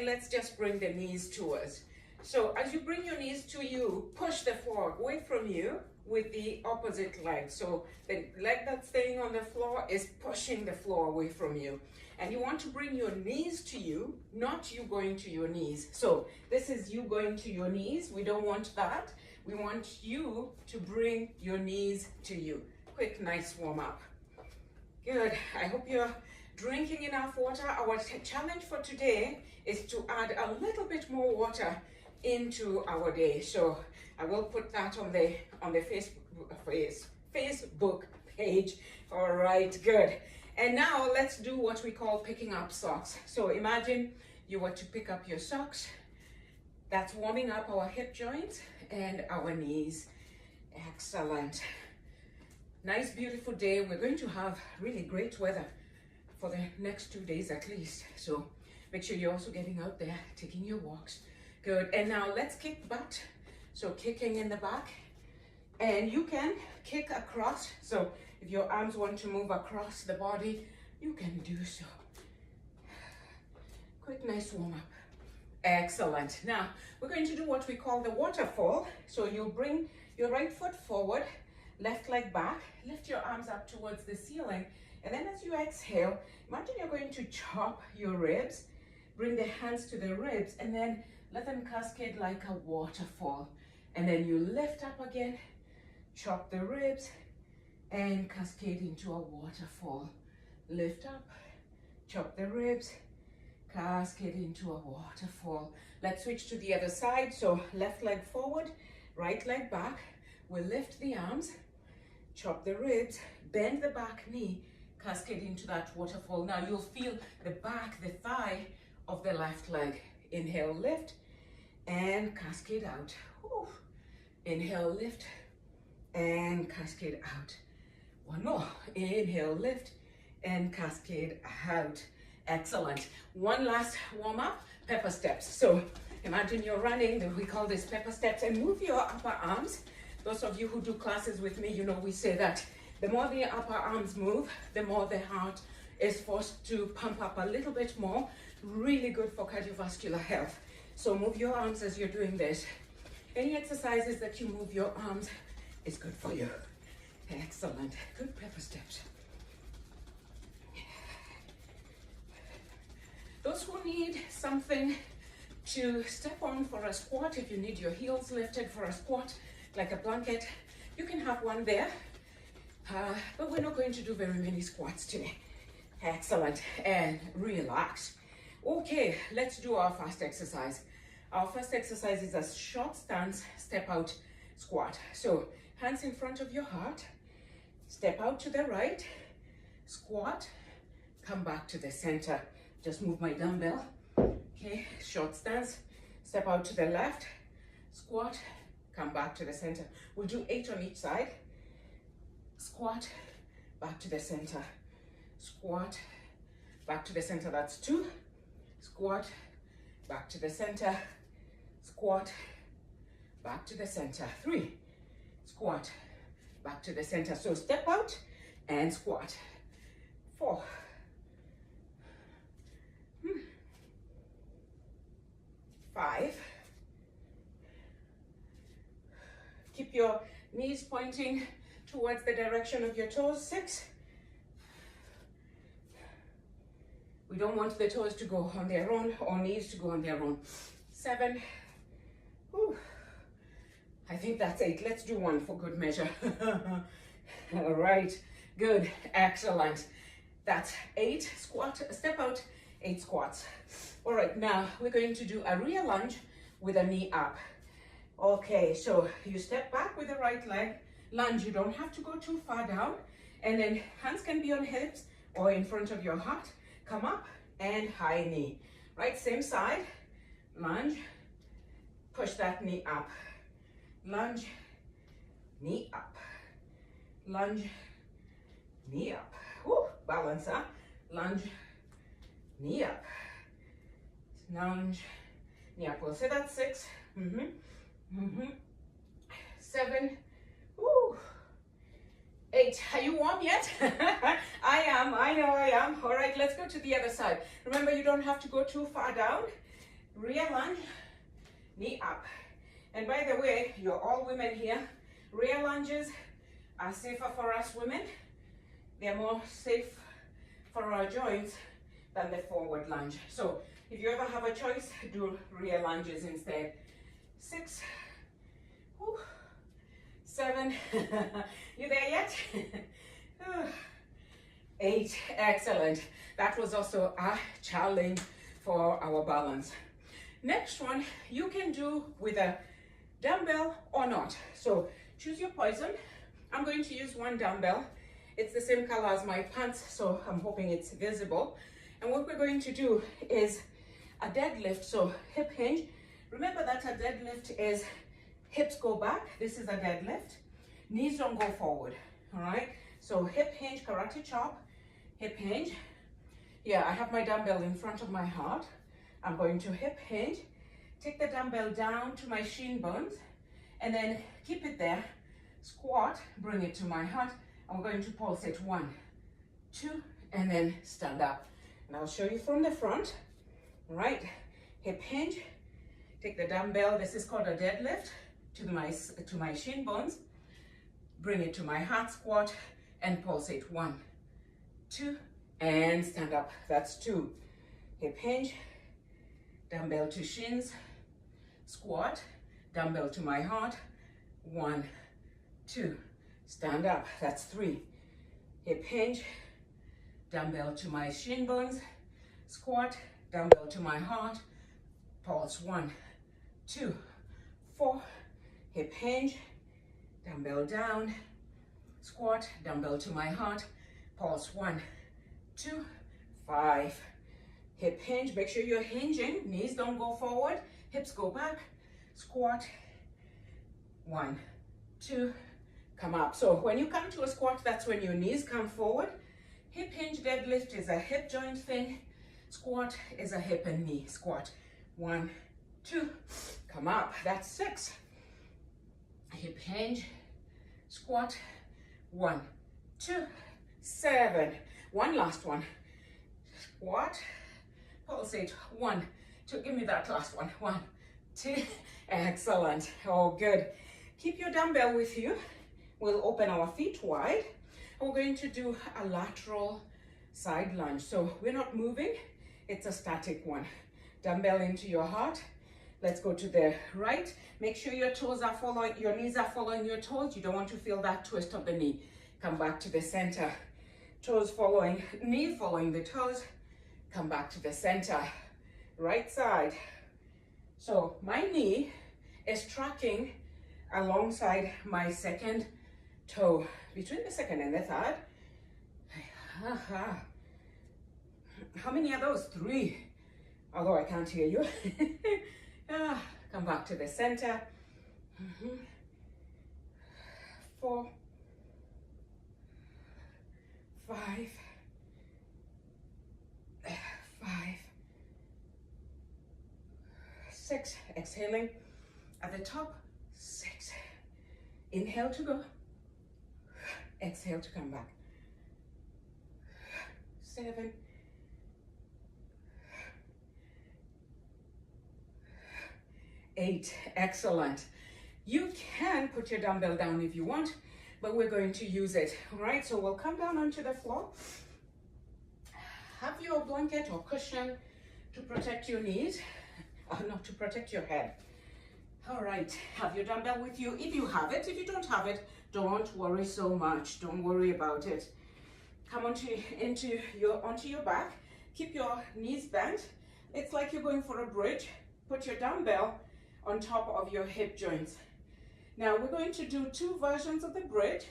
and let's just bring the knees to us. So as you bring your knees to you, push the floor away from you with the opposite leg. So the leg that's staying on the floor is pushing the floor away from you. And you want to bring your knees to you, not you going to your knees. So this is you going to your knees. We don't want that. We want you to bring your knees to you. Quick, nice warm up. Good. I hope you're drinking enough water. Our challenge for today is to add a little bit more water into our day. So I will put that on the Facebook page. All right, good. And now let's do what we call picking up socks. So imagine you were to pick up your socks. That's warming up our hip joints and our knees. Excellent. Nice, beautiful day. We're going to have really great weather for the next 2 days at least. So make sure you're also getting out there, taking your walks. Good. And now let's kick butt. So kicking in the back. And you can kick across. So if your arms want to move across the body, you can do so. Quick, nice warm up. Excellent. Now we're going to do what we call the waterfall. So you bring your right foot forward, left leg back, lift your arms up towards the ceiling. And then as you exhale, imagine you're going to chop your ribs, bring the hands to the ribs, and then let them cascade like a waterfall. And then you lift up again, chop the ribs, and cascade into a waterfall. Lift up, chop the ribs, cascade into a waterfall. Let's switch to the other side. So left leg forward, right leg back. We'll lift the arms, chop the ribs, bend the back knee, cascade into that waterfall. Now you'll feel the back, the thigh of the left leg. Inhale, lift, and cascade out. Whew. Inhale, lift, and cascade out. One more. Inhale, lift, and cascade out. Excellent. One last warm up, pepper steps. So imagine you're running, we call this pepper steps, and move your upper arms. Those of you who do classes with me, you know we say that the more the upper arms move, the more the heart is forced to pump up a little bit more. Really good for cardiovascular health. So move your arms as you're doing this. Any exercises that you move your arms is good for you. Excellent. Good pepper steps. Those who need something to step on for a squat, if you need your heels lifted for a squat, like a blanket, you can have one there. But we're not going to do very many squats today. Excellent. And relax. Okay, let's do our first exercise. Our first exercise is a short stance, step out squat. So hands in front of your heart, step out to the right, squat, come back to the center. Just move my dumbbell. Okay, short stance, step out to the left, squat, come back to the center. We'll do 8 on each side. Squat, back to the center. Squat, back to the center. That's 2. Squat, back to the center. Squat, back to the center. 3. Squat, back to the center. So step out and squat. 4. 5. Keep your knees pointing towards the direction of your toes. 6. We don't want the toes to go on their own or knees to go on their own. 7. Whew. I think that's 8. Let's do 1 for good measure. All right, good, excellent. That's 8 squat, step out, 8 squats. All right, now we're going to do a rear lunge with a knee up. Okay, so you step back with the right leg, lunge. You don't have to go too far down. And then hands can be on hips or in front of your heart. Come up and high knee. Right, same side, lunge, push that knee up. Lunge, knee up. Lunge, knee up. Woo, balance, huh? Lunge, knee up. Lunge, knee up. We'll say that's 6. 7. Woo. 8. Are you warm yet? I am. I know I am. All right, let's go to the other side. Remember, you don't have to go too far down. rear lunge, knee up. And by the way, you're all women here. Rear lunges are safer for us women. They're more safe for our joints than the forward lunge. So if you ever have a choice, do rear lunges instead. 6, 7, you there yet? 8, excellent. That was also a challenge for our balance. Next one, you can do with a dumbbell or not. So choose your poison. I'm going to use one dumbbell. It's the same color as my pants, so I'm hoping it's visible. And what we're going to do is a deadlift, so hip hinge. Remember that a deadlift is hips go back. This is a deadlift. Knees don't go forward, all right? So hip hinge, karate chop, hip hinge. Yeah, I have my dumbbell in front of my heart. I'm going to hip hinge, take the dumbbell down to my shin bones, and then keep it there. Squat, bring it to my heart. I'm going to pulse it 1, 2, and then stand up. And I'll show you from the front. All right, hip hinge, take the dumbbell. This is called a deadlift to my shin bones. Bring it to my heart, squat, and pulse it 1, 2, and stand up. That's 2. Hip hinge, dumbbell to shins, squat, dumbbell to my heart, 1, 2, stand up. That's 3. Hip hinge, dumbbell to my shin bones, squat, dumbbell to my heart, pulse 1, 2, 4. Hip hinge, dumbbell down, squat, dumbbell to my heart, pulse 1, 2, 5. Hip hinge, make sure you're hinging, knees don't go forward, hips go back, squat, 1, 2, come up. So when you come to a squat, that's when your knees come forward. Hip hinge deadlift is a hip joint thing. Squat is a hip and knee squat. 1, 2, come up. That's 6. Hip hinge, squat, 1, 2, 7. One last one. Squat, pulsate, 1, 2. Give me that last one. 1, 2. Excellent. Oh, good. Keep your dumbbell with you. We'll open our feet wide. We're going to do a lateral side lunge. So we're not moving. It's a static one. Dumbbell into your heart. Let's go to the right. Make sure your toes are following, your knees are following your toes. You don't want to feel that twist of the knee. Come back to the center. Toes following, knee following the toes. Come back to the center. Right side. So my knee is tracking alongside my second toe, between the second and the third. How many are those? 3. Although I can't hear you. Come back to the center. 4, 5, 6. Exhaling at the top. 6. Inhale to go. Exhale to come back. 7. 8. Excellent. You can put your dumbbell down if you want, but we're going to use it. All right, so we'll come down onto the floor. Have your blanket or cushion to protect your knees, not to protect your head. All right, have your dumbbell with you if you have it. If you don't have it, don't worry so much. Don't worry about it. Come onto your back. Keep your knees bent. It's like you're going for a bridge. Put your dumbbell on top of your hip joints. Now we're going to do 2 versions of the bridge.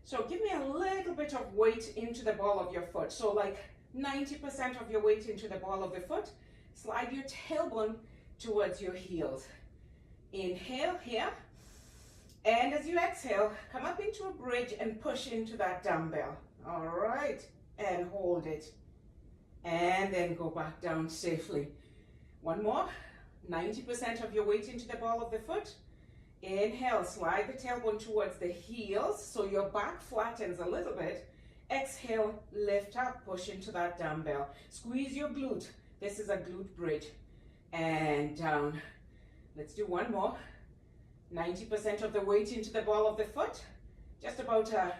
So give me a little bit of weight into the ball of your foot. So like 90% of your weight into the ball of the foot. Slide your tailbone towards your heels. Inhale here. And as you exhale, come up into a bridge and push into that dumbbell. All right. And hold it. And then go back down safely. One more. 90% of your weight into the ball of the foot. Inhale, slide the tailbone towards the heels so your back flattens a little bit. Exhale, lift up, push into that dumbbell. Squeeze your glute. This is a glute bridge. and down. Let's do one more. 90% of the weight into the ball of the foot, just about a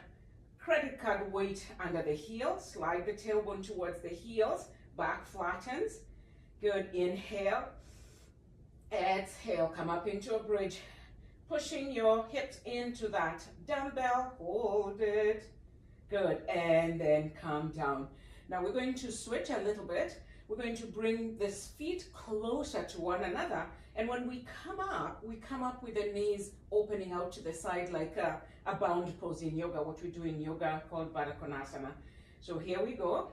credit card weight under the heel. Slide the tailbone towards the heels, back flattens. Good, inhale, exhale, come up into a bridge, pushing your hips into that dumbbell, hold it. Good, and then come down. Now we're going to switch a little bit. We're going to bring these feet closer to one another. And when we come up with the knees opening out to the side like a bound pose in yoga, what we do in yoga called Baddha Konasana. So here we go.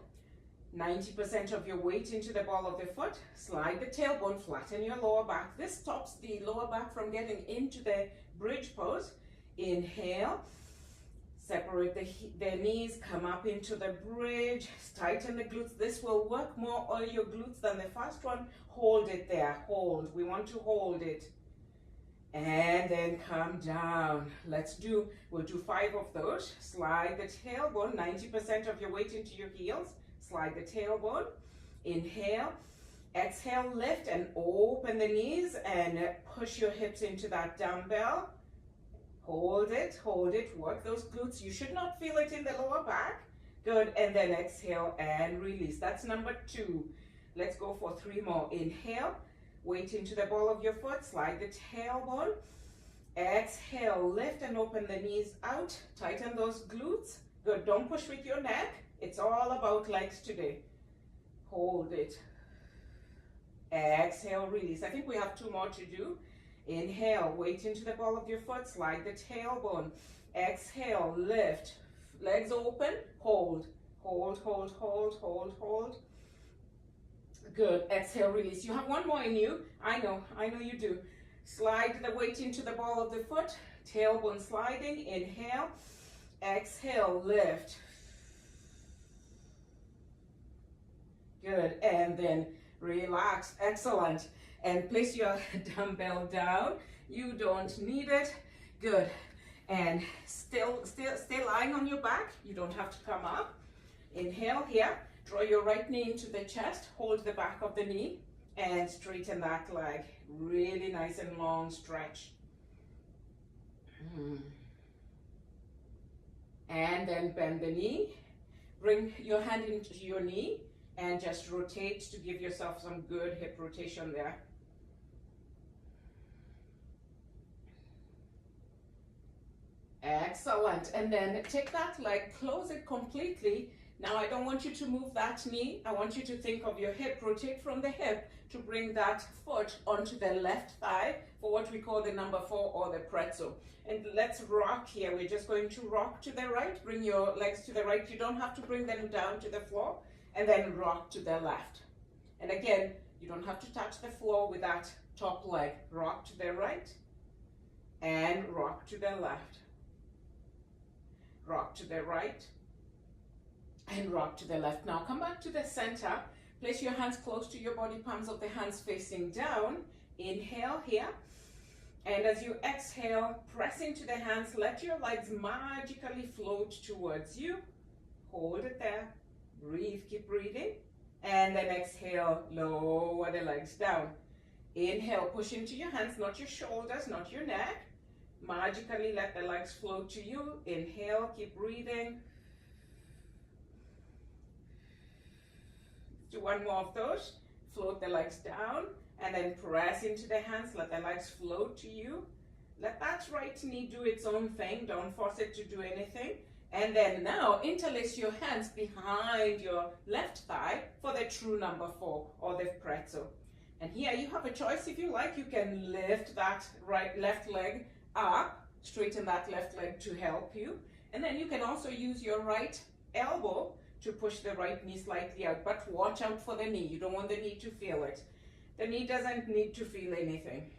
90% of your weight into the ball of the foot. Slide the tailbone, flatten your lower back. This stops the lower back from getting into the bridge pose. Inhale. Separate the knees, come up into the bridge, tighten the glutes. This will work more on your glutes than the first one. Hold it there, hold. We want to hold it. And then come down. We'll do 5 of those. Slide the tailbone, 90% of your weight into your heels. Slide the tailbone. Inhale. Exhale, lift and open the knees and push your hips into that dumbbell. Hold it, work those glutes. You should not feel it in the lower back. Good, and then exhale and release. That's number 2. Let's go for 3 more. Inhale, weight into the ball of your foot, slide the tailbone. Exhale, lift and open the knees out. Tighten those glutes. Good, don't push with your neck. It's all about legs today. Hold it. Exhale, release. I think we have 2 more to do. Inhale, weight into the ball of your foot, slide the tailbone. Exhale, lift, legs open, hold, hold, hold, hold, hold, hold. Good, exhale, release. You have 1 more in you. I know you do. Slide the weight into the ball of the foot, tailbone sliding. Inhale, exhale, lift. Good, and then relax, excellent. And place your dumbbell down. You don't need it. Good. And still stay lying on your back. You don't have to come up. Inhale here. Draw your right knee into the chest. Hold the back of the knee and straighten that leg. Really nice and long stretch. And then bend the knee. Bring your hand into your knee and just rotate to give yourself some good hip rotation there. Excellent. And then take that leg, close it completely. Now I don't want you to move that knee. I want you to think of your hip. Rotate from the hip to bring that foot onto the left thigh for what we call the number 4 or the pretzel. And let's rock here. We're just going to rock to the right. Bring your legs to the right. You don't have to bring them down to the floor. And then rock to the left. And again, you don't have to touch the floor with that top leg. Rock to the right and rock to the left. Rock to the right and rock to the left. Now come back to the center. Place your hands close to your body, palms of the hands facing down. Inhale here. And as you exhale, press into the hands. Let your legs magically float towards you. Hold it there. Breathe, keep breathing. And then exhale, lower the legs down. Inhale, push into your hands, not your shoulders, not your neck. Magically let the legs float to you. Inhale, keep breathing. Do 1 more of those. Float the legs down and then press into the hands. Let the legs float to you. Let that right knee do its own thing. Don't force it to do anything. And then now interlace your hands behind your left thigh for the true number 4 or the pretzel. And here you have a choice. If you like, you can lift that left leg up, straighten that left leg to help you. And then you can also use your right elbow to push the right knee slightly out, but watch out for the knee. You don't want the knee to feel it. The knee doesn't need to feel anything.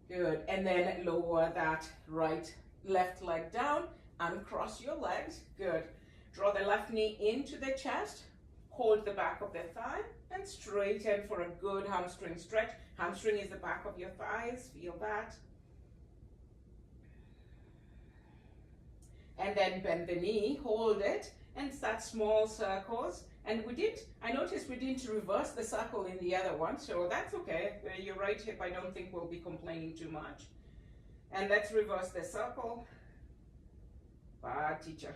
Good. And then lower that left leg down, uncross your legs. Good. Draw the left knee into the chest, hold the back of the thigh, and straighten for a good hamstring stretch. Hamstring is the back of your thighs. Feel that. And then bend the knee, hold it, and start small circles. And I noticed we didn't reverse the circle in the other one, so that's okay. Your right hip, I don't think will be complaining too much. And let's reverse the circle. Bad teacher.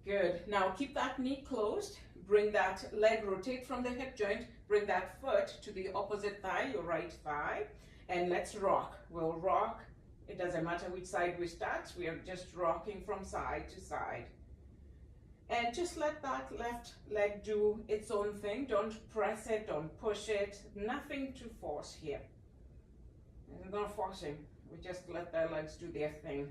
Good. Now keep that knee closed. Bring that leg, rotate from the hip joint. Bring that foot to the opposite thigh, your right thigh. And let's rock. We'll rock. It doesn't matter which side we start. We are just rocking from side to side. And just let that left leg do its own thing. Don't press it, don't push it. Nothing to force here. We're not forcing. We just let their legs do their thing.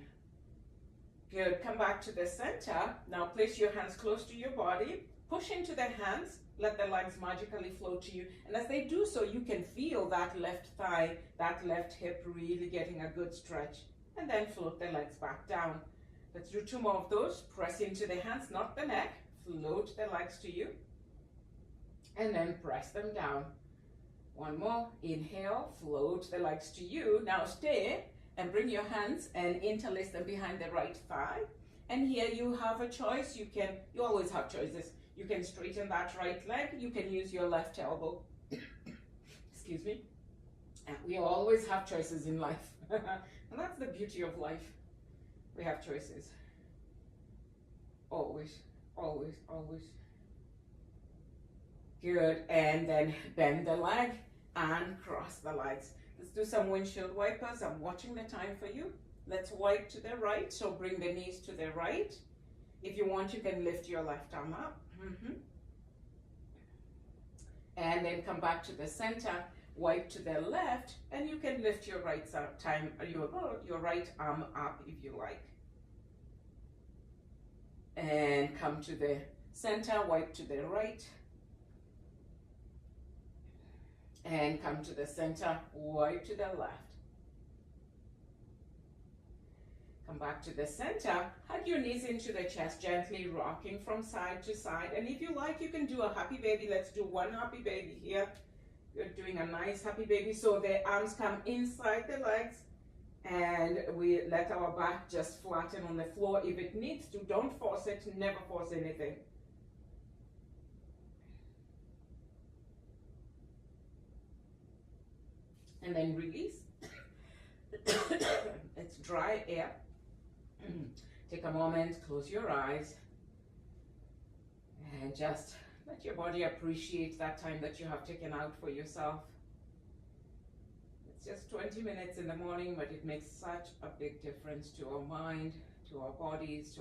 Good. Come back to the center. Now place your hands close to your body. Push into the hands. Let the legs magically flow to you. And as they do so, you can feel that left thigh, that left hip really getting a good stretch. And then float the legs back down. Let's do 2 more of those. Press into the hands, not the neck. Float the legs to you. And then press them down. 1 more. Inhale, float the legs to you. Now stay and bring your hands and interlace them behind the right thigh. And here you have a choice. You always have choices. You can straighten that right leg. You can use your left elbow. Excuse me. And we always have choices in life. And that's the beauty of life. We have choices. Always, always, always. Good. And then bend the leg and cross the legs. Let's do some windshield wipers. I'm watching the time for you. Let's wipe to the right. So bring the knees to the right. If you want, you can lift your left arm up. And then come back to the center. Wipe to the left, and you can lift your right arm up if you like. And come to the center, wipe to the right. And come to the center, wipe to the left. Come back to the center, hug your knees into the chest, gently rocking from side to side. And if you like, you can do a happy baby. Let's do 1 happy baby here. You're doing a nice happy baby. So the arms come inside the legs and we let our back just flatten on the floor. If it needs to, don't force it, never force anything. And then release. It's dry air. Take a moment, close your eyes, and just let your body appreciate that time that you have taken out for yourself. It's just 20 minutes in the morning, but it makes such a big difference to our mind, to our bodies, to